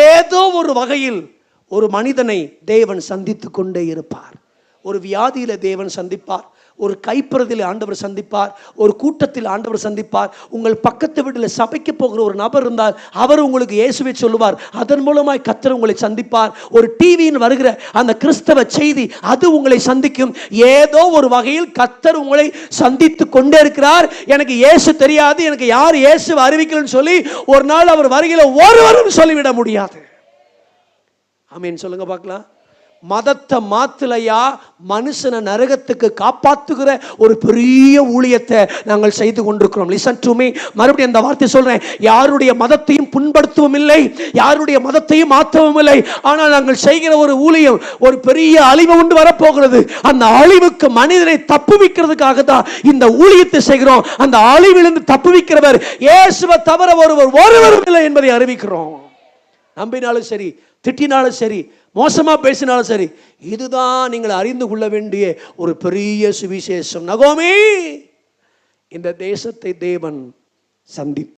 ஏதோ ஒரு வகையில் ஒரு மனிதனை தேவன் சந்தித்து கொண்டே இருப்பார். ஒரு வியாதியில தேவன் சந்திப்பார், ஒரு கைப்பிரதியில் ஆண்டவர் சந்திப்பார், ஒரு கூட்டத்தில் ஆண்டவர் சந்திப்பார். உங்கள் பக்கத்து வீட்டில் சபைக்கு போகிற ஒரு நபர் இருந்தால் அவர் உங்களுக்கு இயேசுவை சொல்லுவார், அதன் மூலமாய் கர்த்தர் உங்களை சந்திப்பார். ஒரு டிவியின் வருகிற அந்த கிறிஸ்தவ செய்தி அது உங்களை சந்திக்கும். ஏதோ ஒரு வகையில் கர்த்தர் உங்களை சந்தித்து கொண்டே இருக்கிறார். எனக்கு இயேசு தெரியாது, எனக்கு யார் இயேசுவை அறிவிக்கலன்னு சொல்லி ஒரு நாள் அவர் வருகையில் ஒருவரும் சொல்லிவிட முடியாது. ஆமென் சொல்லுங்க பார்க்கலாம். மதத்தை மாத்தலையா மனுஷனை நரகத்துக்கு காப்பாற்றுகிற ஒரு பெரிய ஊழியத்தை நாங்கள் செய்து கொண்டிருக்கிறோம். Listen to me. மறுபடியும் அந்த வார்த்தை சொல்றேன். யாருடைய மதத்தையும் புண்படுத்தவும் இல்லை, யாருடைய மதத்தையும் மாற்றவும் இல்லை. ஆனால் நாங்கள் செய்கிற ஒரு ஊழியம் ஒரு பெரிய அழிவு உண்டு வரப்போகிறது. அந்த அழிவுக்கு மனிதனை தப்புவிக்கிறதுக்காக தான் இந்த ஊழியத்தை செய்கிறோம். அந்த அழிவிலிருந்து தப்புவிக்கிறவர் இயேசுவை தவிர ஒருவரும் இல்லை என்பதை அறிவிக்கிறோம். நம்பினாலும் சரி, திட்டினாலும் சரி, மோசமா பேசினாலும் சரி, இதுதான் நீங்கள் அறிந்து கொள்ள வேண்டிய ஒரு பெரிய சுவிசேஷம். நகோமி, இந்த தேசத்தை தேவன் சந்தித்தார்.